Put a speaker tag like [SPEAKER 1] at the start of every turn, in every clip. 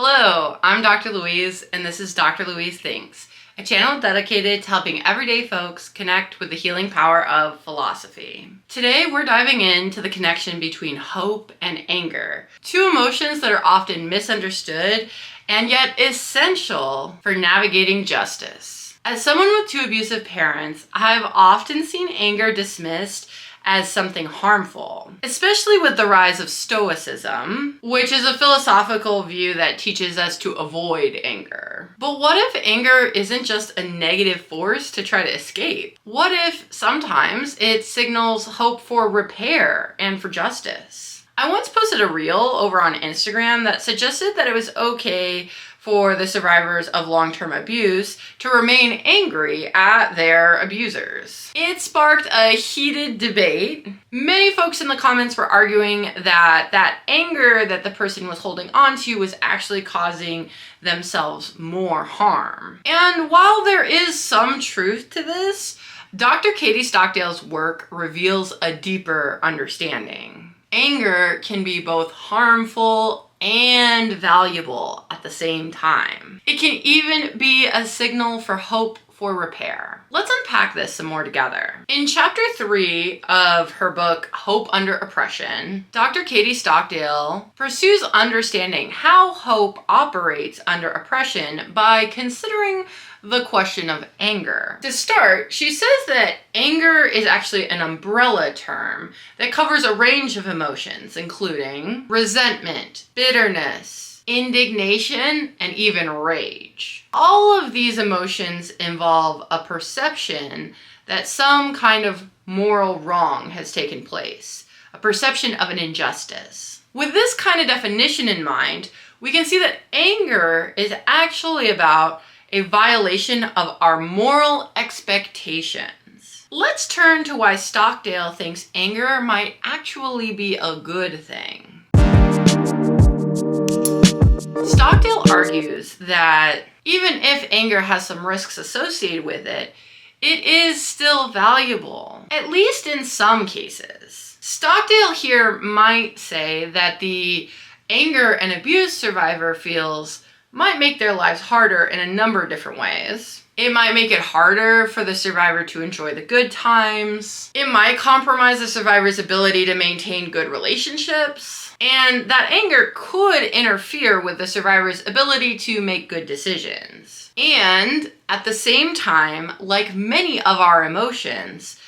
[SPEAKER 1] Hello, I'm Dr. Louise, and this is Dr. Louise Thinks, a channel dedicated to helping everyday folks connect with the healing power of philosophy. Today, we're diving into the connection between hope and anger, two emotions that are often misunderstood and yet essential for navigating justice. As someone with two abusive parents, I've often seen anger dismissed as something harmful, especially with the rise of Stoicism, which is a philosophical view that teaches us to avoid anger. But what if anger isn't just a negative force to try to escape? What if sometimes it signals hope for repair and for justice? I once posted a reel over on Instagram that suggested that it was okay for the survivors of long-term abuse to remain angry at their abusers. It sparked a heated debate. Many folks in the comments were arguing that anger that the person was holding on to was actually causing themselves more harm. And while there is some truth to this, Dr. Katie Stockdale's work reveals a deeper understanding. Anger can be both harmful and valuable at the same time. It can even be a signal for hope for repair. Let's unpack this some more together. In chapter 3 of her book, Hope Under Oppression, Dr. Katie Stockdale pursues understanding how hope operates under oppression by considering the question of anger. To start, she says that anger is actually an umbrella term that covers a range of emotions, including resentment, bitterness, indignation, and even rage. All of these emotions involve a perception that some kind of moral wrong has taken place, a perception of an injustice. With this kind of definition in mind, we can see that anger is actually about a violation of our moral expectations. Let's turn to why Stockdale thinks anger might actually be a good thing. Stockdale argues that even if anger has some risks associated with it, it is still valuable, at least in some cases. Stockdale here might say that the anger and abuse survivor feels might make their lives harder in a number of different ways. It might make it harder for the survivor to enjoy the good times. It might compromise the survivor's ability to maintain good relationships. And that anger could interfere with the survivor's ability to make good decisions. And at the same time, like many of our emotions,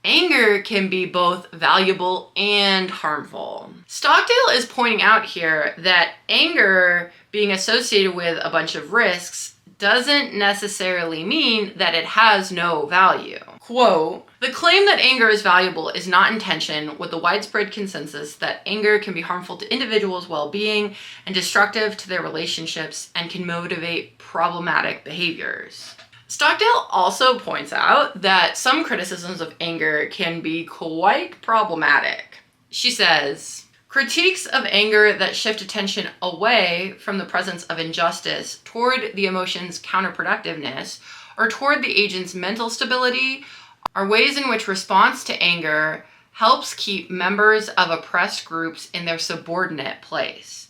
[SPEAKER 1] anger can be both valuable and harmful. Stockdale is pointing out here that anger being associated with a bunch of risks doesn't necessarily mean that it has no value. Quote, "The claim that anger is valuable is not in tension with the widespread consensus that anger can be harmful to individuals' well-being and destructive to their relationships and can motivate problematic behaviors." Stockdale also points out that some criticisms of anger can be quite problematic. She says, "Critiques of anger that shift attention away from the presence of injustice toward the emotion's counterproductiveness or toward the agent's mental stability are ways in which response to anger helps keep members of oppressed groups in their subordinate place.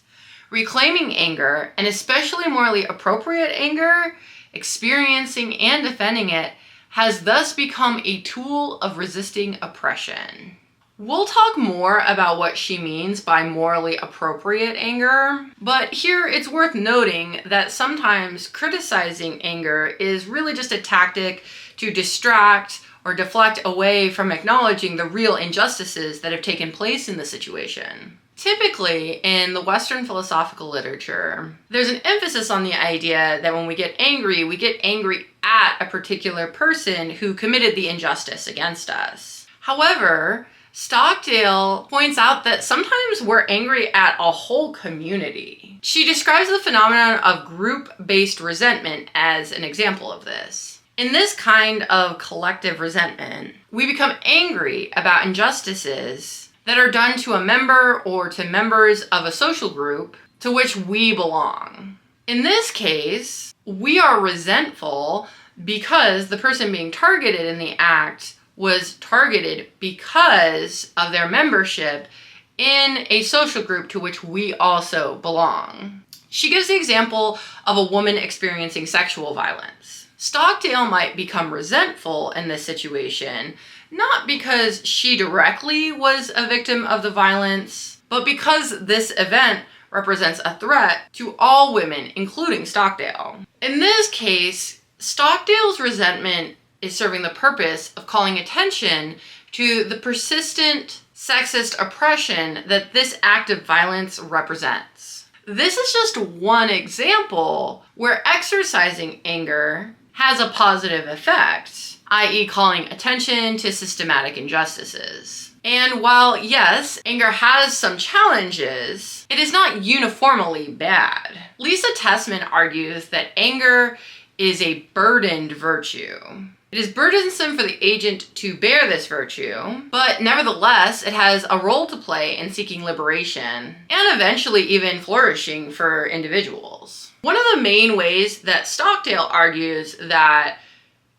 [SPEAKER 1] Reclaiming anger, and especially morally appropriate anger, experiencing and defending it, has thus become a tool of resisting oppression." We'll talk more about what she means by morally appropriate anger, but here it's worth noting that sometimes criticizing anger is really just a tactic to distract or deflect away from acknowledging the real injustices that have taken place in the situation. Typically, in the Western philosophical literature, there's an emphasis on the idea that when we get angry at a particular person who committed the injustice against us. However, Stockdale points out that sometimes we're angry at a whole community. She describes the phenomenon of group-based resentment as an example of this. In this kind of collective resentment, we become angry about injustices that are done to a member or to members of a social group to which we belong. In this case, we are resentful because the person being targeted in the act was targeted because of their membership in a social group to which we also belong. She gives the example of a woman experiencing sexual violence. Stockdale might become resentful in this situation, not because she directly was a victim of the violence, but because this event represents a threat to all women, including Stockdale. In this case, Stockdale's resentment is serving the purpose of calling attention to the persistent sexist oppression that this act of violence represents. This is just one example where exercising anger has a positive effect, i.e. calling attention to systematic injustices. And while, yes, anger has some challenges, it is not uniformly bad. Lisa Tessman argues that anger is a burdened virtue. It is burdensome for the agent to bear this virtue, but nevertheless, it has a role to play in seeking liberation and eventually even flourishing for individuals. One of the main ways that Stockdale argues that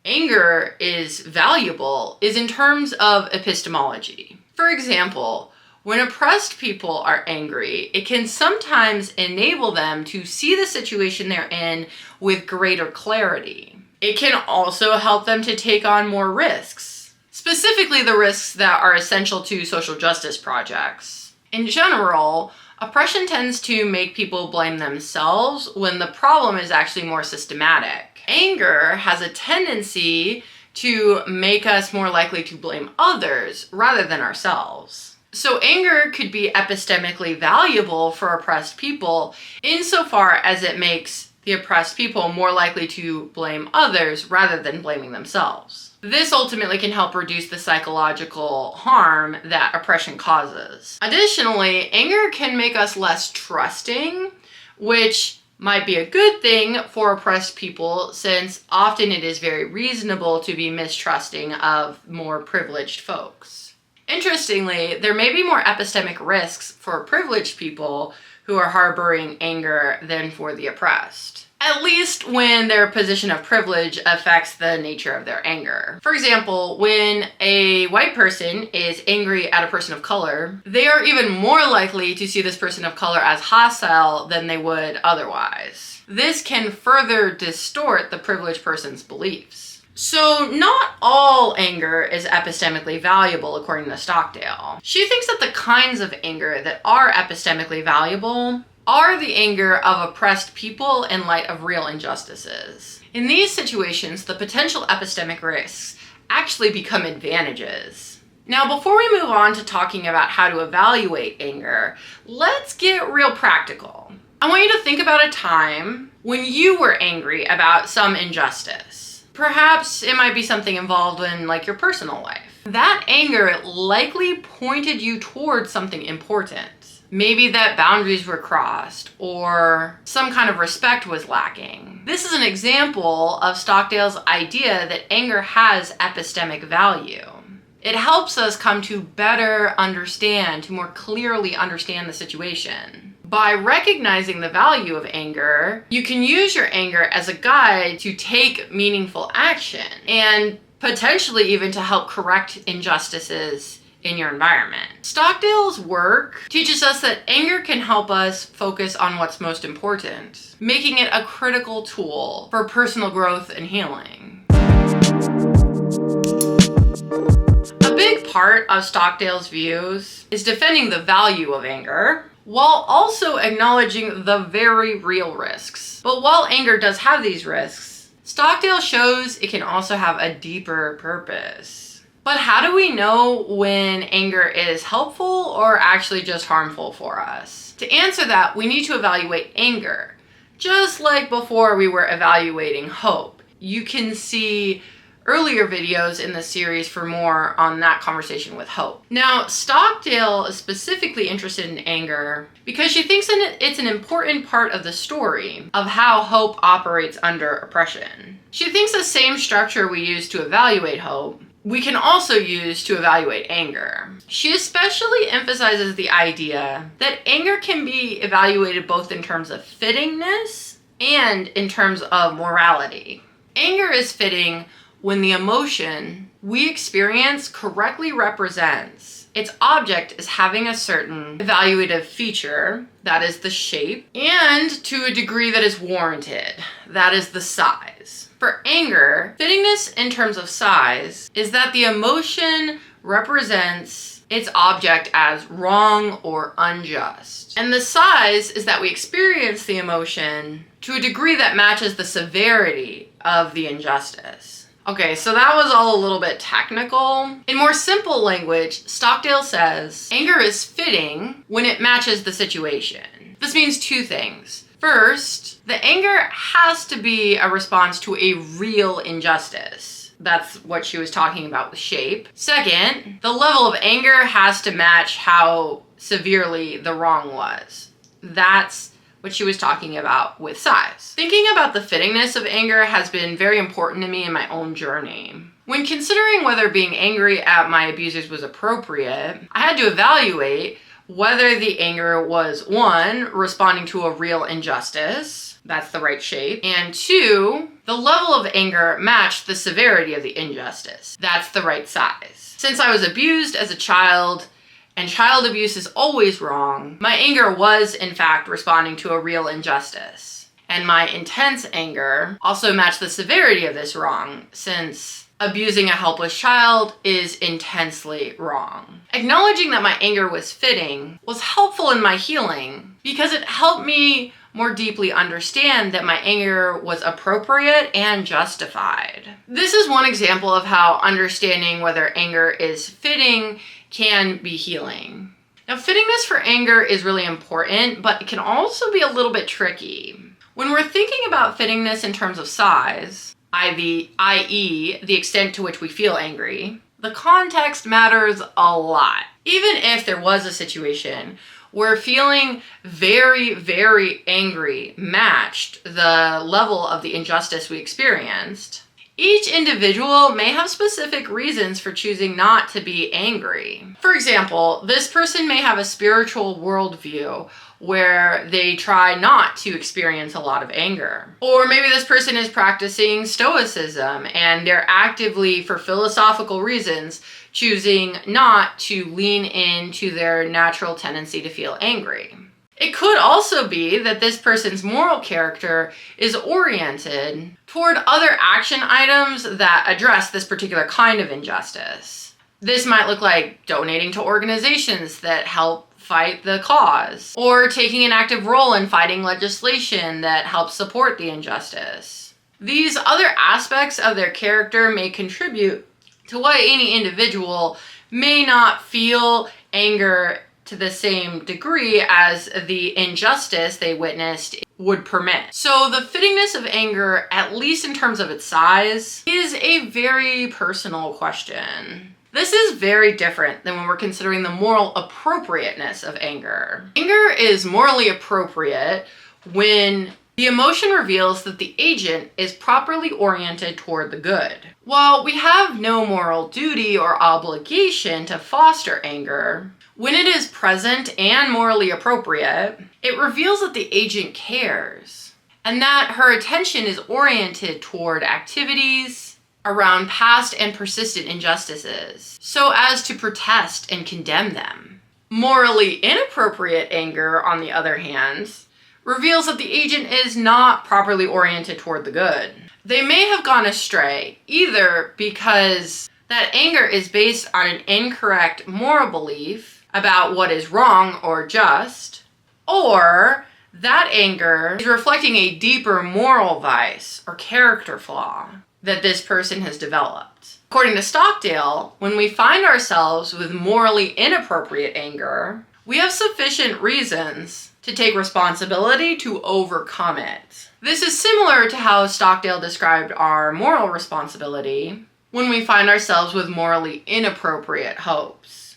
[SPEAKER 1] anger is valuable is in terms of epistemology. For example, when oppressed people are angry, it can sometimes enable them to see the situation they're in with greater clarity. It can also help them to take on more risks, specifically the risks that are essential to social justice projects. In general, oppression tends to make people blame themselves when the problem is actually more systematic. Anger has a tendency to make us more likely to blame others rather than ourselves. So anger could be epistemically valuable for oppressed people insofar as it makes the oppressed people more likely to blame others rather than blaming themselves. This ultimately can help reduce the psychological harm that oppression causes. Additionally, anger can make us less trusting, which might be a good thing for oppressed people, since often it is very reasonable to be mistrusting of more privileged folks. Interestingly, there may be more epistemic risks for privileged people who are harboring anger than for the oppressed, at least when their position of privilege affects the nature of their anger. For example, when a white person is angry at a person of color, they are even more likely to see this person of color as hostile than they would otherwise. This can further distort the privileged person's beliefs. So not all anger is epistemically valuable, according to Stockdale. She thinks that the kinds of anger that are epistemically valuable are the anger of oppressed people in light of real injustices. In these situations, the potential epistemic risks actually become advantages. Now, before we move on to talking about how to evaluate anger, let's get real practical. I want you to think about a time when you were angry about some injustice. Perhaps it might be something involved in your personal life. That anger likely pointed you towards something important. Maybe that boundaries were crossed or some kind of respect was lacking. This is an example of Stockdale's idea that anger has epistemic value. It helps us come to better understand, to more clearly understand the situation. By recognizing the value of anger, you can use your anger as a guide to take meaningful action and potentially even to help correct injustices in your environment. Stockdale's work teaches us that anger can help us focus on what's most important, making it a critical tool for personal growth and healing. A big part of Stockdale's views is defending the value of anger, while also acknowledging the very real risks. But while anger does have these risks, Stockdale shows it can also have a deeper purpose. But how do we know when anger is helpful or actually just harmful for us? To answer that, we need to evaluate anger, just like before we were evaluating hope. You can see earlier videos in the series for more on that conversation with hope. Now, Stockdale is specifically interested in anger because she thinks it's an important part of the story of how hope operates under oppression. She thinks the same structure we use to evaluate hope, we can also use to evaluate anger. She especially emphasizes the idea that anger can be evaluated both in terms of fittingness and in terms of morality. Anger is fitting when the emotion we experience correctly represents its object as having a certain evaluative feature, that is the shape, and to a degree that is warranted, that is the size. For anger, fittingness in terms of size is that the emotion represents its object as wrong or unjust. And the size is that we experience the emotion to a degree that matches the severity of the injustice. Okay, so that was all a little bit technical. In more simple language, Stockdale says, anger is fitting when it matches the situation. This means two things. First, the anger has to be a response to a real injustice. That's what she was talking about with shape. Second, the level of anger has to match how severely the wrong was. That's what she was talking about with size. Thinking about the fittingness of anger has been very important to me in my own journey. When considering whether being angry at my abusers was appropriate, I had to evaluate whether the anger was, one, responding to a real injustice, that's the right shape, and two, the level of anger matched the severity of the injustice, that's the right size. Since I was abused as a child, and child abuse is always wrong, my anger was, in fact, responding to a real injustice. And my intense anger also matched the severity of this wrong, since abusing a helpless child is intensely wrong. Acknowledging that my anger was fitting was helpful in my healing because it helped me more deeply understand that my anger was appropriate and justified. This is one example of how understanding whether anger is fitting can be healing. Now, fittingness for anger is really important, but it can also be a little bit tricky. When we're thinking about fittingness in terms of size, i.e., the extent to which we feel angry, the context matters a lot. Even if there was a situation where feeling very, very angry matched the level of the injustice we experienced, each individual may have specific reasons for choosing not to be angry. For example, this person may have a spiritual worldview where they try not to experience a lot of anger. Or maybe this person is practicing stoicism and they're actively, for philosophical reasons, choosing not to lean into their natural tendency to feel angry. It could also be that this person's moral character is oriented toward other action items that address this particular kind of injustice. This might look like donating to organizations that help fight the cause, or taking an active role in fighting legislation that helps support the injustice. These other aspects of their character may contribute to why any individual may not feel anger to the same degree as the injustice they witnessed would permit. So the fittingness of anger, at least in terms of its size, is a very personal question. This is very different than when we're considering the moral appropriateness of anger. Anger is morally appropriate when the emotion reveals that the agent is properly oriented toward the good. While we have no moral duty or obligation to foster anger, when it is present and morally appropriate, it reveals that the agent cares and that her attention is oriented toward activities around past and persistent injustices, so as to protest and condemn them. Morally inappropriate anger, on the other hand, reveals that the agent is not properly oriented toward the good. They may have gone astray, either because that anger is based on an incorrect moral belief about what is wrong or just, or that anger is reflecting a deeper moral vice or character flaw that this person has developed. According to Stockdale, when we find ourselves with morally inappropriate anger, we have sufficient reasons to take responsibility to overcome it. This is similar to how Stockdale described our moral responsibility when we find ourselves with morally inappropriate hopes.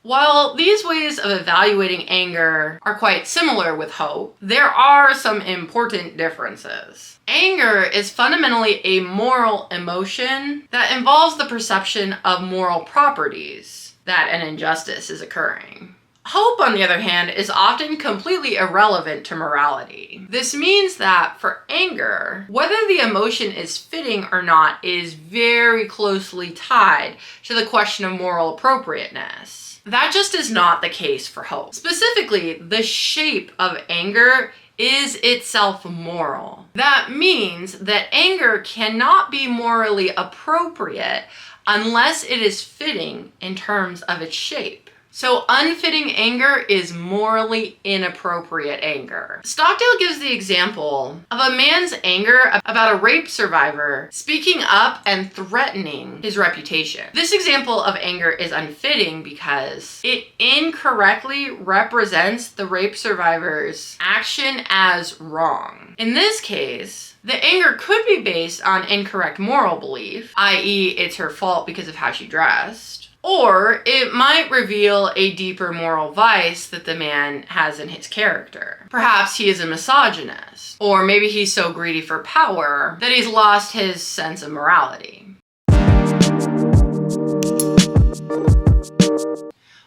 [SPEAKER 1] While these ways of evaluating anger are quite similar with hope, there are some important differences. Anger is fundamentally a moral emotion that involves the perception of moral properties that an injustice is occurring. Hope, on the other hand, is often completely irrelevant to morality. This means that for anger, whether the emotion is fitting or not is very closely tied to the question of moral appropriateness. That just is not the case for hope. Specifically, the shape of anger is itself moral. That means that anger cannot be morally appropriate unless it is fitting in terms of its shape. So unfitting anger is morally inappropriate anger. Stockdale gives the example of a man's anger about a rape survivor speaking up and threatening his reputation. This example of anger is unfitting because it incorrectly represents the rape survivor's action as wrong. In this case, the anger could be based on incorrect moral belief, i.e., it's her fault because of how she dressed. Or it might reveal a deeper moral vice that the man has in his character. Perhaps he is a misogynist, or maybe he's so greedy for power that he's lost his sense of morality.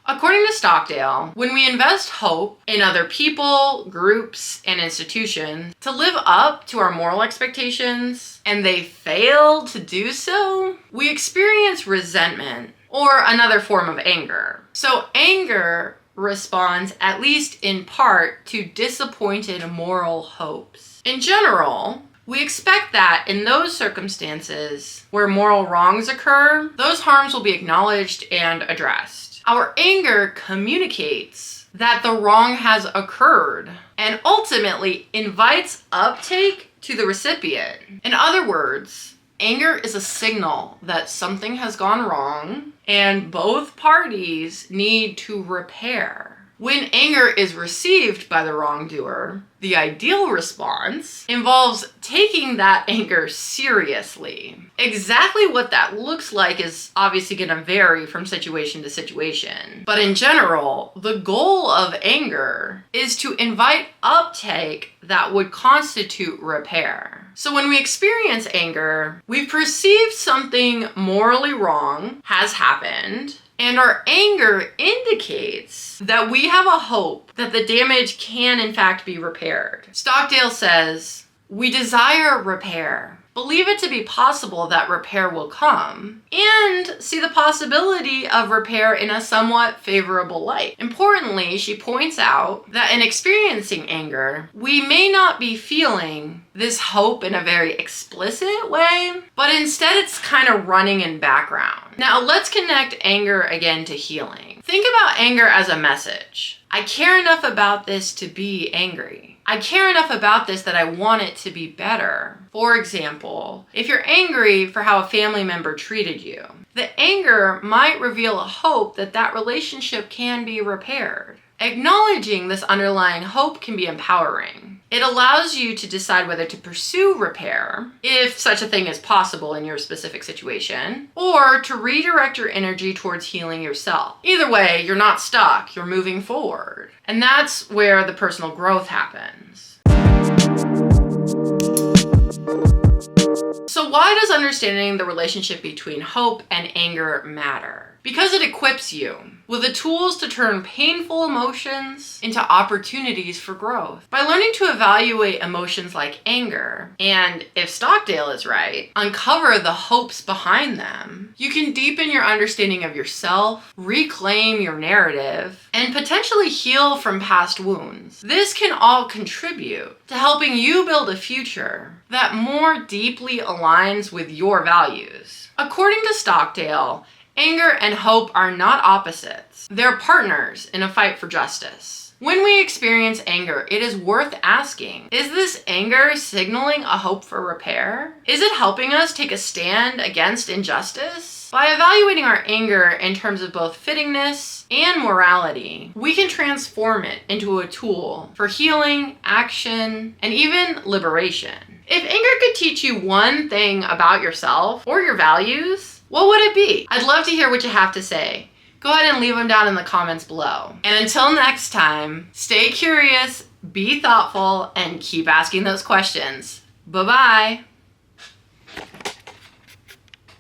[SPEAKER 1] According to Stockdale, when we invest hope in other people, groups, and institutions to live up to our moral expectations, and they fail to do so, we experience resentment or another form of anger. So anger responds, at least in part, to disappointed moral hopes. In general, we expect that in those circumstances where moral wrongs occur, those harms will be acknowledged and addressed. Our anger communicates that the wrong has occurred and ultimately invites uptake to the recipient. In other words, anger is a signal that something has gone wrong and both parties need to repair. When anger is received by the wrongdoer, the ideal response involves taking that anger seriously. Exactly what that looks like is obviously going to vary from situation to situation. But in general, the goal of anger is to invite uptake that would constitute repair. So when we experience anger, we've perceived something morally wrong has happened, and our anger indicates that we have a hope that the damage can in fact be repaired. Stockdale says, "We desire repair, believe it to be possible that repair will come, and see the possibility of repair in a somewhat favorable light." Importantly, she points out that in experiencing anger, we may not be feeling this hope in a very explicit way, but instead it's kind of running in background. Now let's connect anger again to healing. Think about anger as a message. I care enough about this to be angry. I care enough about this that I want it to be better. For example, if you're angry for how a family member treated you, the anger might reveal a hope that that relationship can be repaired. Acknowledging this underlying hope can be empowering. It allows you to decide whether to pursue repair, if such a thing is possible in your specific situation, or to redirect your energy towards healing yourself. Either way, you're not stuck, you're moving forward. And that's where the personal growth happens. So why does understanding the relationship between hope and anger matter? Because it equips you with the tools to turn painful emotions into opportunities for growth. By learning to evaluate emotions like anger, and if Stockdale is right, uncover the hopes behind them, you can deepen your understanding of yourself, reclaim your narrative, and potentially heal from past wounds. This can all contribute to helping you build a future that more deeply aligns with your values. According to Stockdale, anger and hope are not opposites. They're partners in a fight for justice. When we experience anger, it is worth asking, is this anger signaling a hope for repair? Is it helping us take a stand against injustice? By evaluating our anger in terms of both fittingness and morality, we can transform it into a tool for healing, action, and even liberation. If anger could teach you one thing about yourself or your values, what would it be? I'd love to hear what you have to say. Go ahead and leave them down in the comments below. And until next time, stay curious, be thoughtful, and keep asking those questions. Bye-bye.